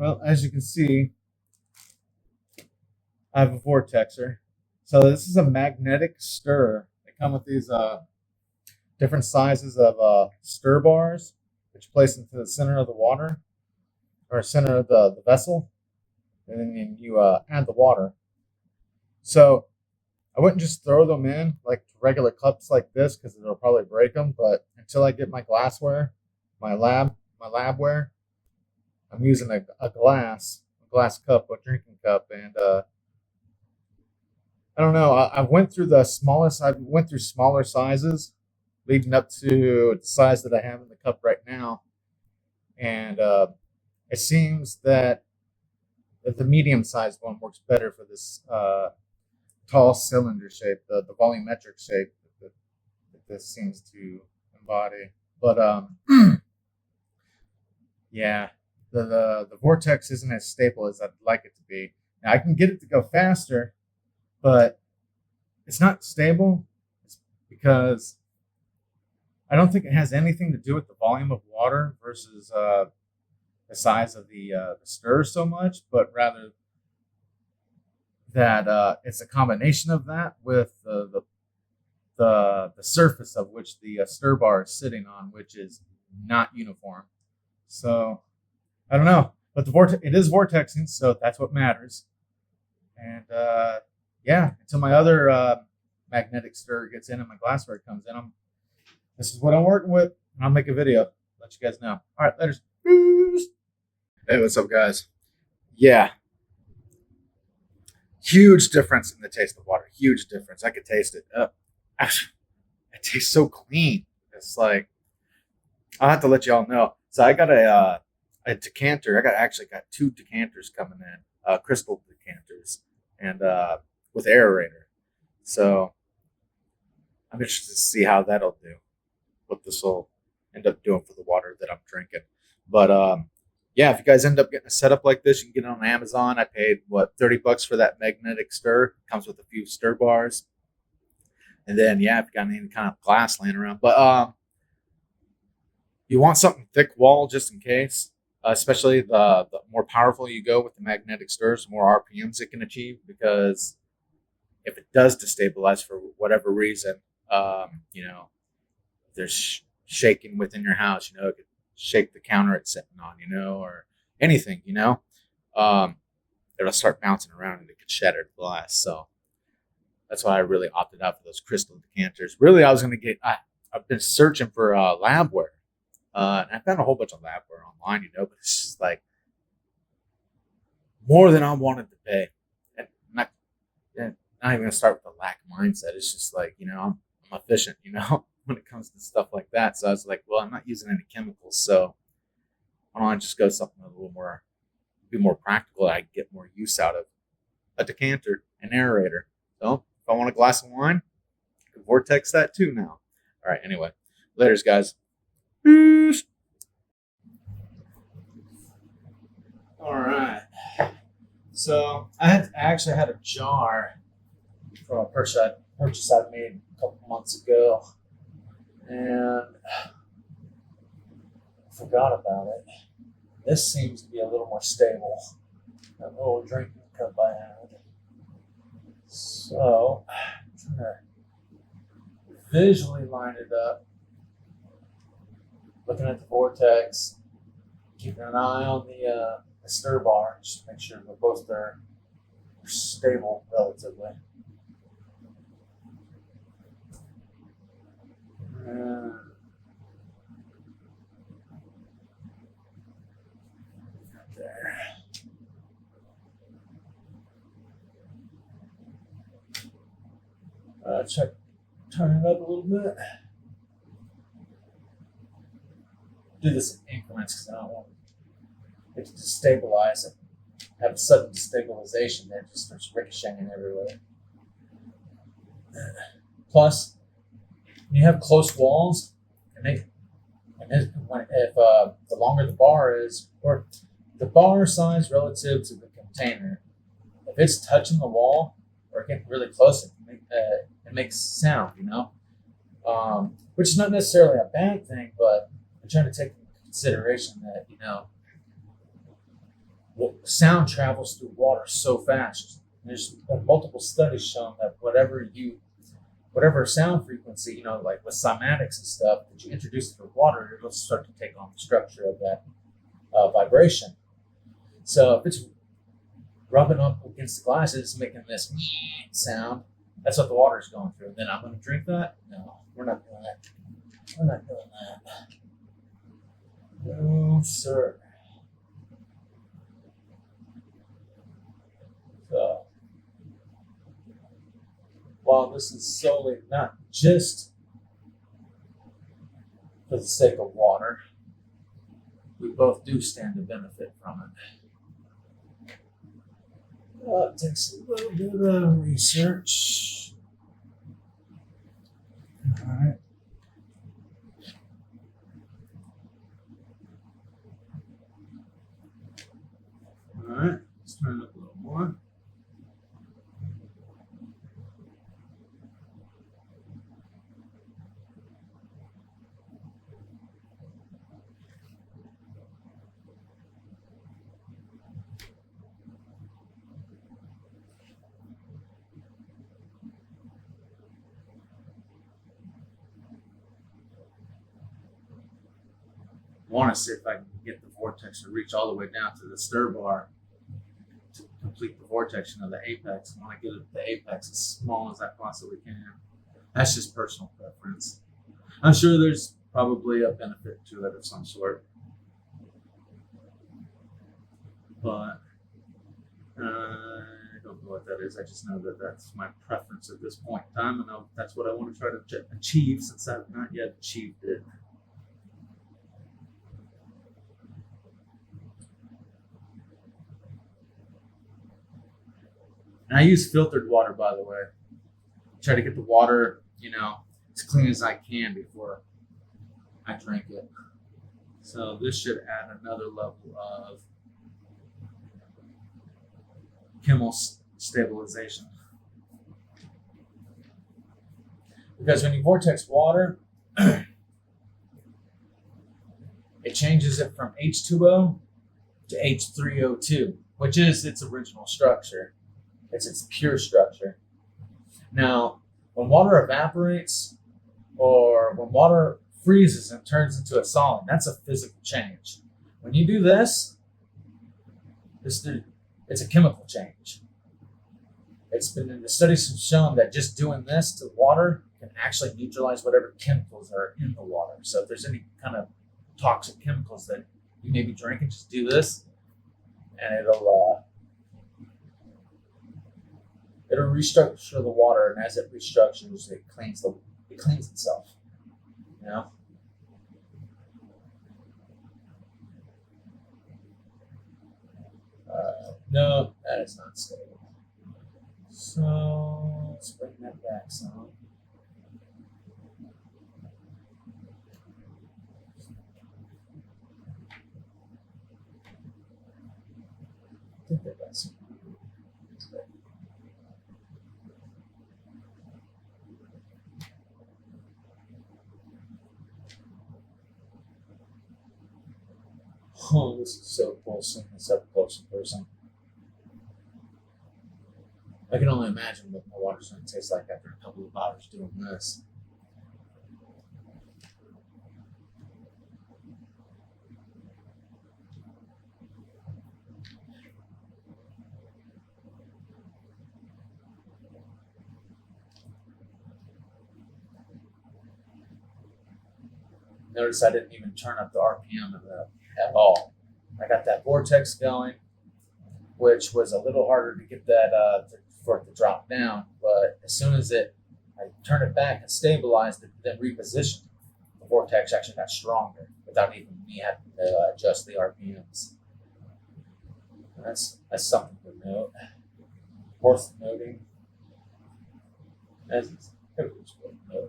Well, as you can see, I have a vortexer. So this is a magnetic stir. They come with these different sizes of stir bars, which you place into the center of the water or center of the vessel, and then you add the water. So I wouldn't just throw them in like regular cups like this because it'll probably break them. But until I get my glassware, my labware, I'm using a glass cup, a drinking cup, and I don't know. I went through the smallest. I went through smaller sizes, leading up to the size that I have in the cup right now, and it seems that the medium-sized one works better for this tall cylinder shape, the volumetric shape that this seems to embody. But yeah, the vortex isn't as stable as I'd like it to be. Now I can get it to go faster, but it's not stable. It's because I don't think it has anything to do with the volume of water versus the size of the stir so much, but rather that it's a combination of that with the surface of which the stir bar is sitting on, which is not uniform. So I don't know, but it is vortexing, so that's what matters. And yeah, until my other magnetic stir gets in and my glassware comes in, this is what I'm working with, and I'll make a video. Let you guys know. All right, later. Hey, what's up, guys? Yeah, huge difference in the taste of water. Huge difference. I could taste it. It tastes so clean. It's like I'll have to let y'all know. So I got a decanter. Actually got two decanters coming in, crystal decanters, and with aerator. So I'm interested to see how that'll do. What this will end up doing for the water that I'm drinking. But yeah, if you guys end up getting a setup like this, you can get it on Amazon. I paid what, $30 for that magnetic stir. It comes with a few stir bars. And then yeah, if you got any kind of glass laying around. But you want something thick wall just in case. Especially the more powerful you go with the magnetic stirs, the more RPMs it can achieve. Because if it does destabilize for whatever reason, if there's shaking within your house, it could shake the counter it's sitting on, or anything, it'll start bouncing around and it could shatter the glass. So that's why I really opted out for those crystal decanters. Really, I was going to I've been searching for labware. And I found a whole bunch of labware online, but it's just like more than I wanted to pay. And not even going to start with the lack of mindset. It's just like, I'm efficient, when it comes to stuff like that. So I was like, well, I'm not using any chemicals. So why don't I just go something a little more, be more practical. I get more use out of a decanter, an aerator. So if I want a glass of wine, I can vortex that too now. All right. Anyway, laters, guys. Peace. All right. So I actually had a jar from a purchase I made a couple months ago, and I forgot about it. This seems to be a little more stable. That little drinking cup I had. So I'm trying to visually line it up. Looking at the vortex, keeping an eye on the stir bar, just to make sure that both are stable relatively. There. Turn it up a little bit. Do this in increments because I don't want it to destabilize it. Have a sudden destabilization there, it just starts ricocheting everywhere. Plus, when you have close walls, if the longer the bar is, or the bar size relative to the container, if it's touching the wall or getting really close, it makes sound, which is not necessarily a bad thing, but I'm trying to take into consideration that, sound travels through water so fast. There's been multiple studies showing that whatever sound frequency, like with cymatics and stuff, that you introduce through water, it'll start to take on the structure of that vibration. So if it's rubbing up against the glass, it's making this sound. That's what the water's going through. And then I'm going to drink that? No, we're not doing that. We're not doing that. No, sir. So, while this is solely not just for the sake of water, we both do stand to benefit from it. It takes a little bit of research. All right. All right, let's turn it up a little more. I want to see if I can get the vortex to reach all the way down to the stir bar to complete the vortexing of the apex. I want to get the apex as small as I possibly can. That's just personal preference. I'm sure there's probably a benefit to it of some sort, but I don't know what that is. I just know that that's my preference at this point in time, and that's what I want to try to achieve since I've not yet achieved it. And I use filtered water, by the way. Try to get the water, as clean as I can before I drink it. So this should add another level of chemical stabilization. Because when you vortex water, it changes it from H2O to H3O2, which is its original structure. It's its pure structure. Now, when water evaporates or when water freezes and turns into a solid, that's a physical change. When you do this, it's a chemical change. The studies have shown that just doing this to water can actually neutralize whatever chemicals are in the water. So if there's any kind of toxic chemicals that you may be drinking, just do this, and it'll restructure the water, and as it restructures, it cleans itself. No, that is not stable. So let's bring that back some. I think that got some. Oh, this is so cool seeing this up close in person. I can only imagine what my water's going to taste like after a couple of hours doing this. Notice I didn't even turn up the RPM of that at all. I got that vortex going, which was a little harder to get that for it to drop down. But as soon as I turned it back and stabilized it, then repositioned, the vortex actually got stronger without even me having to adjust the RPMs. And that's something to note. Worth noting. As everything's worth noting.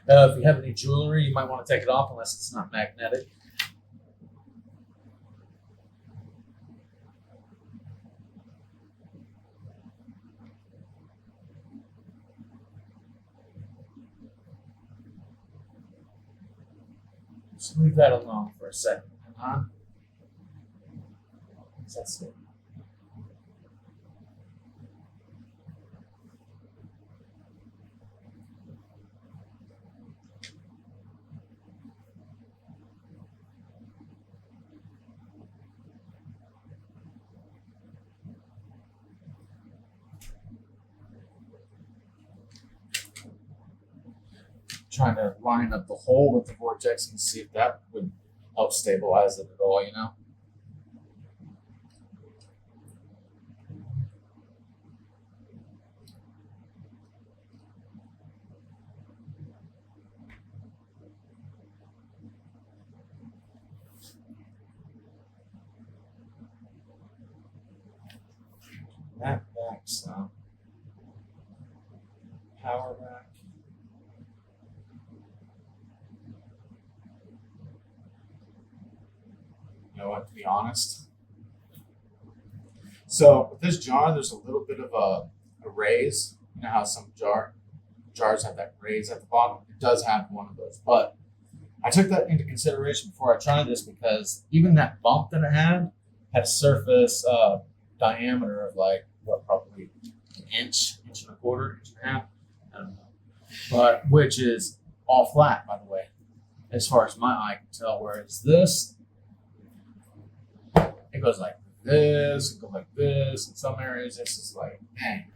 If you have any jewelry, you might want to take it off unless it's not magnetic. Just leave that alone for a second. That's it. Trying to line up the hole with the vortex and see if that would help stabilize it at all, you know? That back some. Power back. You know what, to be honest. So with this jar, there's a little bit of a raise. You know how some jars have that raise at the bottom? It does have one of those. But I took that into consideration before I tried this because even that bump that it had a surface diameter of like, what, probably an inch and a quarter, inch and a half. I don't know. But which is all flat, by the way, as far as my eye can tell. Whereas this, it goes like this, it goes like this. In some areas, this is like, dang.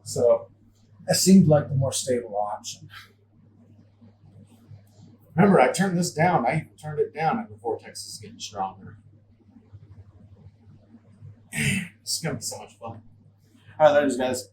So that seemed like the more stable option. Remember, I turned this down. I even turned it down, and the vortex is getting stronger. This is going to be so much fun. All right, that is, guys.